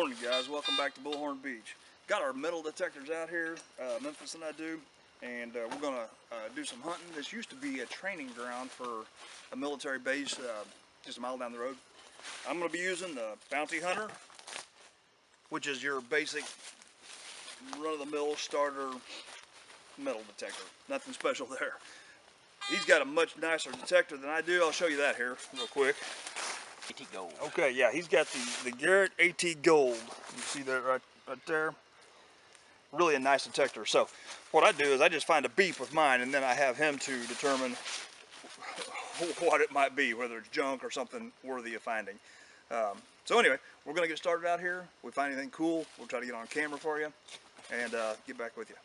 Morning guys, welcome back to Bullhornbeach. Got our metal detectors out here, Memphis and I do, and we're going to do some hunting. This used to be a training ground for a military base just a mile down the road. I'm going to be using the Bounty Hunter, which is your basic run-of-the-mill starter metal detector. Nothing special there. He's got a much nicer detector than I do. I'll show you that here real quick. AT Gold. Okay, yeah, he's got the Garrett AT Gold. You see that right there? Really a nice detector. So what I do is I just find a beep with mine, and then I have him to determine what it might be, whether it's junk or something worthy of finding. So anyway, we're going to get started out here. If we find anything cool, we'll try to get on camera for you and get back with you.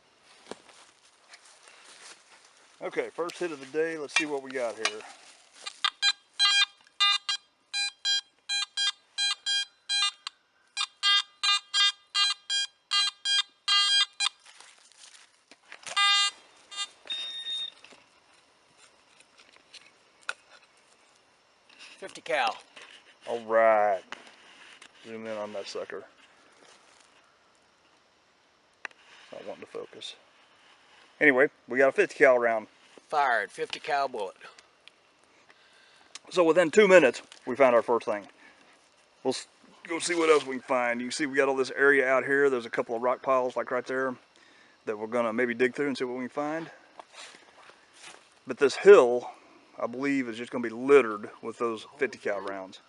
Okay, first hit of the day. Let's see what we got here. .50 cal. All right. Zoom in on that sucker. Not wanting to focus. Anyway, we got a 50 cal round. Fired, 50 cal bullet. So within 2 minutes, we found our first thing. We'll go see what else we can find. You can see we got all this area out here. There's a couple of rock piles like right there that we're gonna maybe dig through and see what we can find. But this hill, I believe, is just gonna be littered with those 50 cal rounds.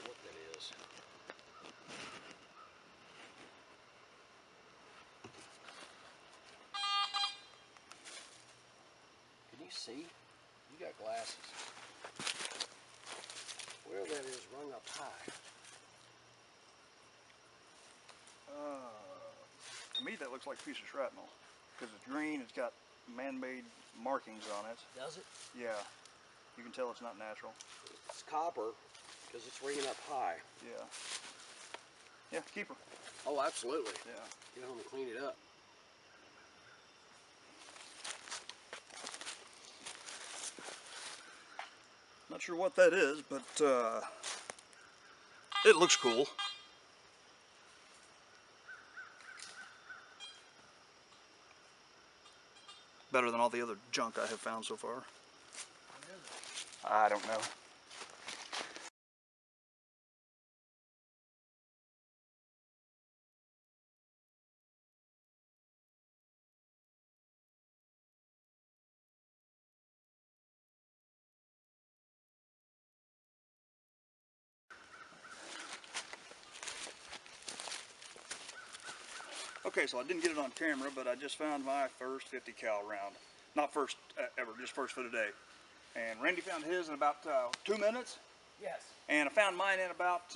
What that is. Can you see? You got glasses. Where that is rung up high. To me, that looks like a piece of shrapnel because it's green. It's got man-made markings on it. Does it? Yeah, you can tell it's not natural. It's copper because it's ringing up high. Yeah. Yeah, keep her. Oh, absolutely. Yeah. Get home and clean it up. Not sure what that is, but it looks cool. Better than all the other junk I have found so far. I don't know. Okay, so I didn't get it on camera, but I just found my first 50 cal round. Not first ever, just first for today. And Randy found his in about 2 minutes. Yes. And I found mine in about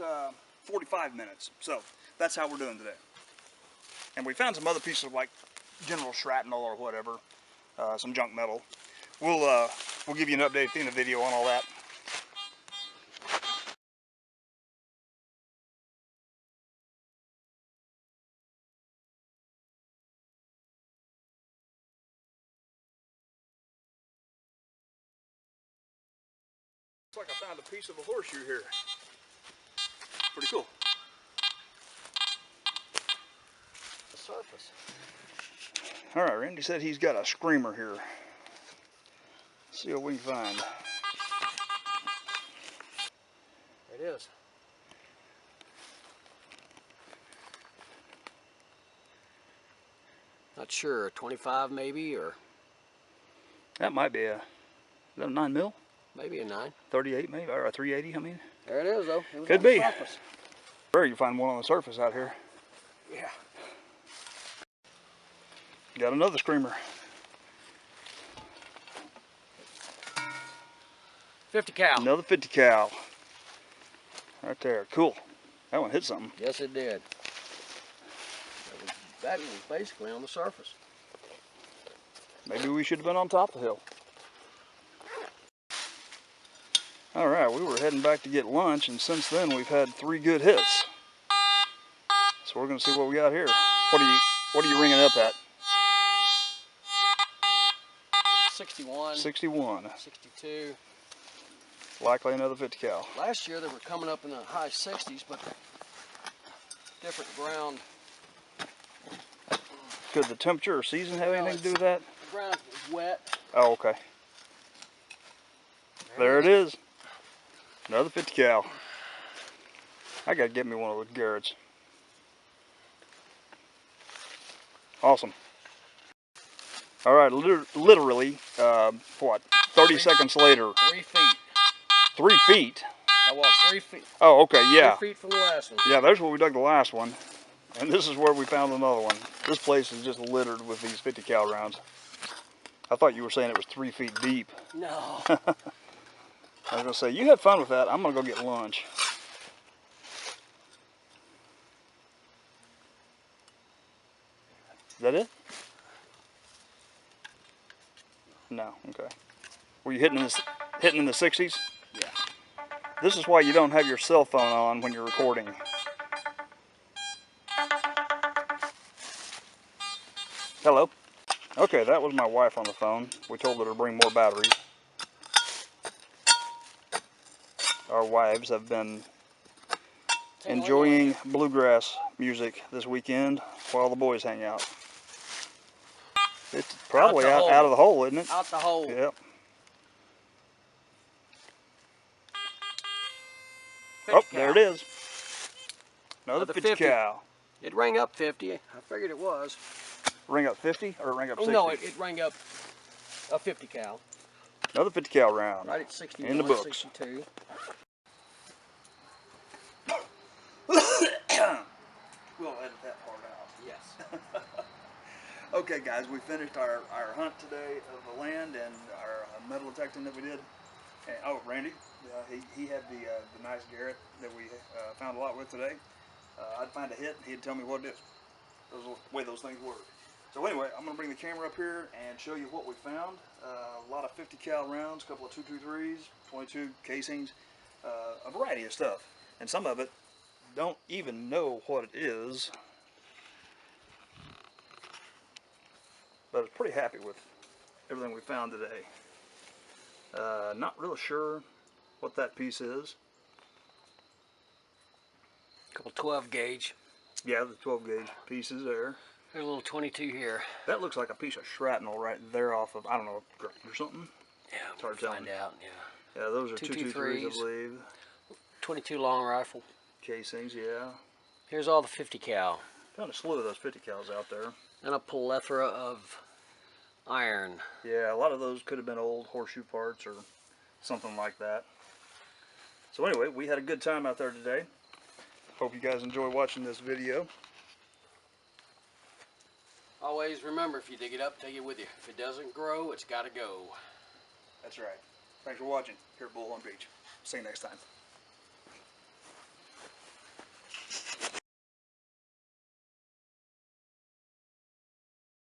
45 minutes. So that's how we're doing today. And we found some other pieces of like general shrapnel or whatever, some junk metal. We'll give you an update at the end of the video on all that. Looks like I found a piece of a horseshoe here. Pretty cool. The surface. All right, Randy said he's got a screamer here. Let's see what we can find. There it is. Not sure, 25 maybe, or That might be is that a 9 mil? maybe a 9. 38 maybe, or a 380, I mean. There it is though. It was Could on the be. surface. Rare you find one on the surface out here. Yeah. Got another screamer. 50 cal. Another 50 cal. Right there, cool. That one hit something. Yes, it did. That was basically on the surface. Maybe we should have been on top of the hill. All right, we were heading back to get lunch, and since then we've had 3 good hits. So we're gonna see what we got here. What are you ringing up at? 61. 61. 62. Likely another 50 cal. Last year they were coming up in the high 60s, but different ground. Could the temperature or season have anything to do with that? The ground is wet. Oh, okay. There it is. Another 50 cal. I gotta get me one of those Garrett's. Awesome. All right, literally, what? 30 seconds later. 3 feet. 3 feet? I walked 3 feet. Oh, okay, yeah. 3 feet from the last one. Yeah, there's where we dug the last one. And this is where we found another one. This place is just littered with these 50 cal rounds. I thought you were saying it was 3 feet deep. No. I was gonna say, you have fun with that. I'm gonna go get lunch. Is that it? No, okay. Were you hitting in the 60s? Yeah. This is why you don't have your cell phone on when you're recording. Hello. Okay, that was my wife on the phone. We told her to bring more batteries. Our wives have been enjoying bluegrass music this weekend while the boys hang out. It's probably out of the hole, isn't it? Out the hole. Yep. Oh, there it is. Another 50 cal. It rang up 50. I figured it was. Ring up 50 or ring up 60? No, it rang up a 50 cal. Another 50 cal round. Right at 61, in the books. 62. We'll edit that part out. Yes. Okay, guys, we finished our hunt today of the land and our metal detecting that we did. And, oh, Randy, he had the nice Garrett that we found a lot with today. I'd find a hit, and he'd tell me what it is. That's the way those things work. So anyway, I'm going to bring the camera up here and show you what we found. A lot of 50 cal rounds, a couple of 223s, 22 casings, a variety of stuff. And some of it don't even know what it is. But I was pretty happy with everything we found today. Not real sure what that piece is. A couple 12 gauge. Yeah, the 12 gauge pieces there. There's a little 22 here. That looks like a piece of shrapnel right there off of, I don't know, a grate or something. Yeah, it's hard to find out, yeah. Yeah, those are 223s, I believe. 22 long rifle. Casings, yeah. Here's all the 50 cal. Found a slew of those 50 cals out there. And a plethora of iron. Yeah, a lot of those could have been old horseshoe parts or something like that. So anyway, we had a good time out there today. Hope you guys enjoy watching this video. Always remember, if you dig it up, take it with you. If it doesn't grow, it's got to go. That's right. Thanks for watching here at Bullhornbeach. See you next time.